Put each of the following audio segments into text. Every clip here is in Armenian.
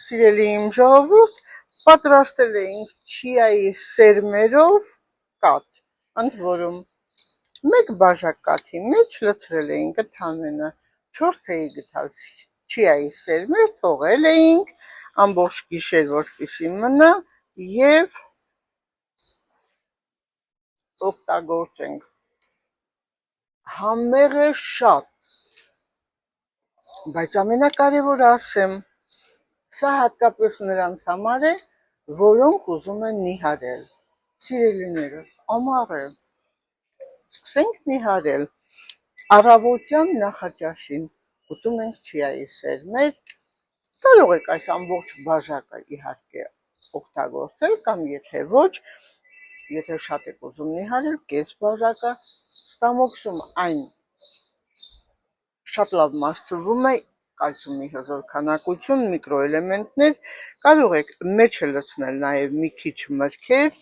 Սիրելի իմ ժողովուրդ, պատրաստել էինք չիայի սերմերով կաթ, ընդ որում մեկ բաժակ կաթի մեջ լցրել էինք ընդամենը 4 թեյի գդալ չիայի սերմեր, թողել էինք ամբողջ գիշեր, որպեսզի մնա եւ օգտագործենք։ Համեղ է շատ, բայց ամենակարևորը ասեմ, սա հատկապես նրանց համար է, որոնք ուզում են նիհարել։ Սիրելիներս, ամառ է, սկսենք նիհարել։ Առավոտյան նախաճաշին ուտում ենք չիայի սերմեր, կարող եք այս ամբողջ բաժակը իհարկե օգտագործել կամ եթե ոչ, եթե շատ եք ուզում նիհարել, կես բաժակը, ստամոքսում այն շատ լավ մարսվում է, կալցիումի հզոր քանակություն, միկրոէլեմենտներ, կարող եք մեջը լցնել նաև մի քիչ մրգեր,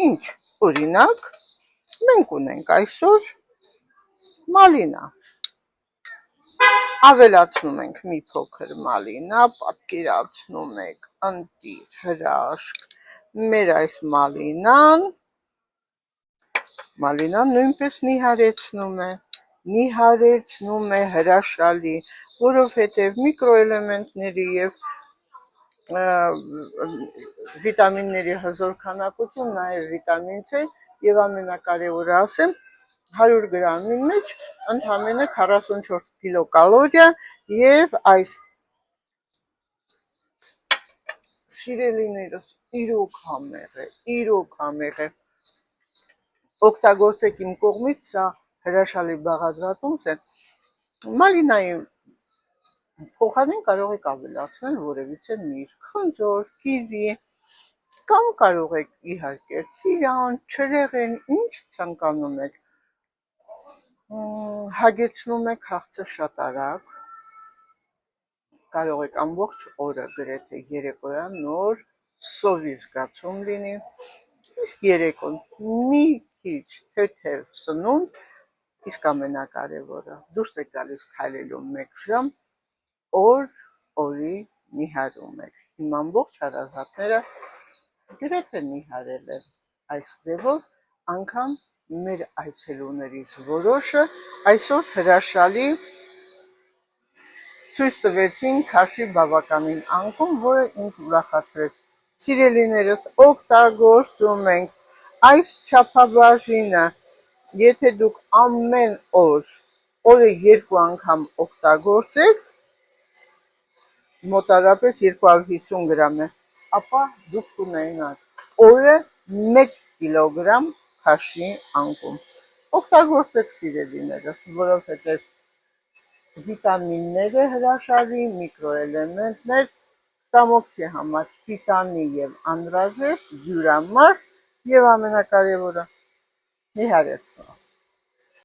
ինչ, օրինակ, մենք ունենք այսօր մալինա, ավելացնում ենք մի փոքր մալինա, պատկերացնում եք ընտիր, հրաշք, մեր այս մալինան նույնպես նիհարեցնում է հրաշալի, որովհետև միկրոէլեմենտների և վիտամինների հզոր քանակություն, նաև վիտամին C և ամենակարևորը ասեմ, 100 գրամի մեջ ընդամենը 44 կիլոկալորիա և այս սիրելիներս իրոք համեղ է, օգտագործեք իմ կողմից, սա հրաշալի բաղադրատոմս է, մալինայի փոխարեն կարող եք ավելացնել որևիցե միրգ, խնձոր, կիվի, կամ կարող եք իհարկե ծիրան, չրեղեն, ինչ ցանկանում եք, հագեցնում եք հացը շատ արագ, կարող եք ամբողջ օրը գրեթե երեկոյան նոր սովի զգացում լինի, իսկ երեկոն մի քիչ թեթև սնունդ, իսկ ամենակարևորը դուրս եք գալիս քայլելու 1 ժամ, օրի նիհարում եք, իմ ամբողջ հարազատները գրեթե նիհարել են այս ձևով, անգամ մեր այցելուներից որոշը այսօր հրաշալի ցույց տվեցին քաշի բավականին անկում, որը ինձ ուրախացրեց։ Սիրելիներս, օգտագործում ենք այս չափաբաժինը, եթե դուք ամեն օրը 2 անգամ օգտագործեք, մոտարապես 250 գրամ է, ապա դուք կունենաք օրը 1 կիլոգրամ քաշի անկում։ Օգտագործեք սիրելիներս, որովհետև վիտամիններ է հրաշալի, միկրոէլեմենտներ, ստամոքսի համար տիտանի և անհրաժեշտ ջրամաս և ամենակարևորը նիհարեցնող։